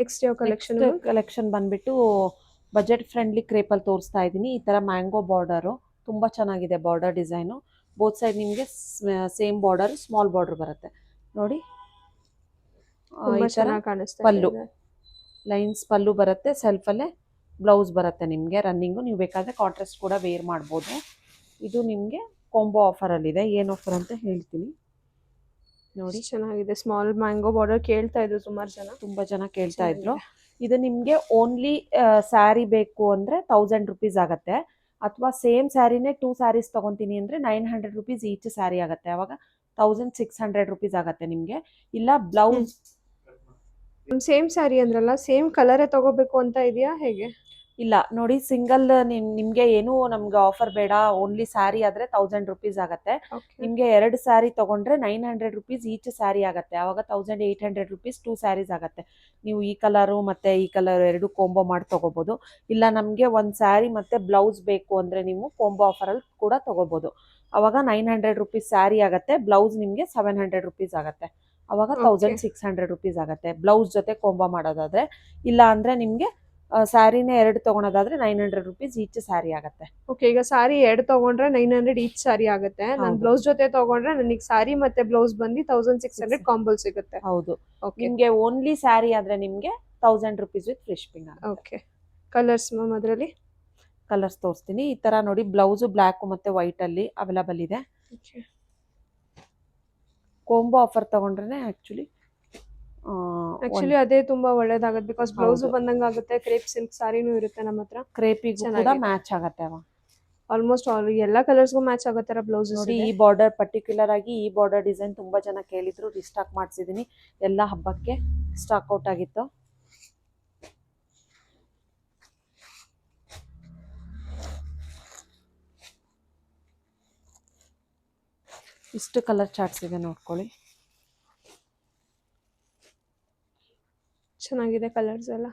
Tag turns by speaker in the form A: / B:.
A: Next ಯಾವ collection?
B: Collection ಬಂದ್ಬಿಟ್ಟು budget friendly ಕ್ರೇಪಲ್ಲಿ ತೋರಿಸ್ತಾ ಇದ್ದೀನಿ. ಈ ಥರ ಮ್ಯಾಂಗೋ ಬಾರ್ಡರು ತುಂಬ ಚೆನ್ನಾಗಿದೆ. ಬಾರ್ಡರ್ ಡಿಸೈನು ಬೋತ್ ಸೈಡ್ ನಿಮಗೆ ಸೇಮ್ ಬಾರ್ಡರ್, ಸ್ಮಾಲ್ ಬಾರ್ಡರ್ ಬರುತ್ತೆ ನೋಡಿ.
A: ತುಂಬಾ
B: ಈ ಥರ
A: ಚೆನ್ನಾಗಿ ಕಾಣಿಸ್ತಾ
B: ಪಲ್ಲು,
A: ಇದೆ.
B: ಲೈನ್ಸ್ ಪಲ್ಲು ಬರುತ್ತೆ, ಸೆಲ್ಫಲ್ಲೇ ಬ್ಲೌಸ್ ಬರುತ್ತೆ ನಿಮಗೆ ರನ್ನಿಂಗು. ನೀವು ಬೇಕಾದರೆ ಕಾಂಟ್ರಾಸ್ಟ್ ಕೂಡ ವೇರ್ ಮಾಡ್ಬೋದು. ಇದು ನಿಮಗೆ ಕಾಂಬೋ ಆಫರಲ್ಲಿದೆ. ಏನು ಆಫರ್ ಅಂತ ಹೇಳ್ತೀನಿ ನೋಡಿ.
A: ಚೆನ್ನಾಗಿದೆ. ಸ್ಮಾಲ್ ಮ್ಯಾಂಗೋ ಬಾರ್ಡರ್ ಕೇಳ್ತಾ ಇದ್ರು
B: ತುಂಬ ಜನ ಕೇಳ್ತಾ ಇದ್ರು. ಇದು ನಿಮಗೆ ಓನ್ಲಿ ಸ್ಯಾರಿ ಬೇಕು ಅಂದರೆ 1000 ರುಪೀಸ್ ಆಗುತ್ತೆ. ಅಥವಾ ಸೇಮ್ ಸ್ಯಾರಿನೇ 2 ಸ್ಯಾರೀಸ್ ತೊಗೊತೀನಿ ಅಂದರೆ 900 ರುಪೀಸ್ ಈಚ್ ಸ್ಯಾರಿ ಆಗುತ್ತೆ. ಆವಾಗ 1600 ರುಪೀಸ್ ಆಗುತ್ತೆ ನಿಮಗೆ. ಇಲ್ಲ ಬ್ಲೌಸ್
A: ಸೇಮ್ ಸ್ಯಾರಿ ಅಂದ್ರಲ್ಲ, ಸೇಮ್ ಕಲರೇ ತಗೋಬೇಕು ಅಂತ ಇದೆಯಾ ಹೇಗೆ?
B: ಇಲ್ಲ ನೋಡಿ, ಸಿಂಗಲ್ ನಿಮಗೆ ಏನು ನಮ್ಗೆ ಆಫರ್ ಬೇಡ, ಓನ್ಲಿ ಸ್ಯಾರಿ ಆದರೆ 1000 ರುಪೀಸ್ ಆಗುತ್ತೆ. ನಿಮಗೆ 2 ಸ್ಯಾರಿ ತೊಗೊಂಡ್ರೆ 900 ರುಪೀಸ್ ಈಚ್ ಸ್ಯಾರಿ ಆಗುತ್ತೆ. ಆವಾಗ 1800 ರುಪೀಸ್ 2 ಸ್ಯಾರೀಸ್ ಆಗುತ್ತೆ. ನೀವು ಈ ಕಲರು ಮತ್ತು ಈ ಕಲರ್ ಎರಡು ಕಾಂಬೋ ಮಾಡಿ ತೊಗೋಬೋದು. ಇಲ್ಲ ನಮಗೆ ಒಂದು ಸ್ಯಾರಿ ಮತ್ತು ಬ್ಲೌಸ್ ಬೇಕು ಅಂದರೆ ನೀವು ಕಾಂಬೋ ಆಫರಲ್ಲಿ ಕೂಡ ತೊಗೋಬೋದು. ಆವಾಗ 900 ರುಪೀಸ್ ಸ್ಯಾರಿ ಆಗುತ್ತೆ, ಬ್ಲೌಸ್ ನಿಮಗೆ 700 ರುಪೀಸ್ ಆಗುತ್ತೆ. ಆವಾಗ 1600 ರುಪೀಸ್ ಆಗುತ್ತೆ ಬ್ಲೌಸ್ ಜೊತೆ ಕಾಂಬೋ ಮಾಡೋದಾದರೆ. ಇಲ್ಲ ಅಂದರೆ ನಿಮಗೆ ಸ್ಯಾರಿನೇ 2 ತೊಗೊಳೋದಾದ್ರೆ 900 ರುಪೀಸ್ ಈಚ್ ಸ್ಯಾರಿ ಆಗುತ್ತೆ.
A: ಓಕೆ, ಈಗ ಸಾರಿ 2 ತಗೊಂಡ್ರೆ 900 ಈಚ್ ಸಾರಿ ಆಗುತ್ತೆ. ನಾನು ಬ್ಲೌಸ್ ಜೊತೆ ತಗೊಂಡ್ರೆ ನನಗೆ ಸಾರಿ ಮತ್ತೆ ಬ್ಲೌಸ್ ಬಂದು 1600 ಕಾಂಬೋ ಸಿಗುತ್ತೆ.
B: ಹೌದು, ನಿಮಗೆ ಓನ್ಲಿ ಸ್ಯಾರಿ ಆದ್ರೆ ನಿಮಗೆ 1000 rupees with free shipping.
A: Okay, colours ma'am ಅದರಲ್ಲಿ
B: ಕಲರ್ಸ್ ತೋರಿಸ್ತೀನಿ. ಈ ತರ ನೋಡಿ, ಬ್ಲೌಸು ಬ್ಲ್ಯಾಕ್ ಮತ್ತೆ ವೈಟ್ ಅಲ್ಲಿ ಅವೈಲಬಲ್ ಇದೆ. ಕಾಂಬೋ ಆಫರ್ ತಗೊಂಡ್ರೆ ಆಕ್ಚುಲಿ
A: ಅದೇ ತುಂಬಾ ಒಳ್ಳೇದಾಗುತ್ತೆ. ಬಿಕಾಸ್ ಬ್ಲೌಸ್ ಬಂದಂಗ ಆಗುತ್ತೆ, ಕ್ರೇಪ್ ಸಿಲ್ಕ್ ಸಾರಿನೂ ಇರುತ್ತೆ ನಮ್ಮ ಹತ್ರ.
B: ಕ್ರೇಪಿಗೂ ಕೂಡ ಮ್ಯಾಚ್ ಆಗುತ್ತೆ.
A: ಆಲ್ಮೋಸ್ಟ್ ಎಲ್ಲ ಕಲರ್ಸ್ಗೂ ಮ್ಯಾಚ್ ಆಗೋ ತರ ಬ್ಲೌಸ್
B: ನೋಡಿ. ಈ ಬಾರ್ಡರ್ ಪರ್ಟಿಕ್ಯುಲರ್ ಆಗಿ ಈ ಬಾರ್ಡರ್ ಡಿಸೈನ್ ತುಂಬಾ ಜನ ಕೇಳಿದ್ರು, ರಿಸ್ಟಾಕ್ ಮಾಡಿಸಿದೀನಿ. ಎಲ್ಲ ಹಬ್ಬಕ್ಕೆ ಸ್ಟಾಕ್ ಔಟ್ ಆಗಿತ್ತು. ಇಷ್ಟು ಕಲರ್ ಚಾರ್ಟ್ಸ್ ಇದೆ, ನೋಡ್ಕೊಳ್ಳಿ.
A: ಚೆನ್ನಾಗಿದೆ ಕಲರ್ಸ್ ಎಲ್ಲ.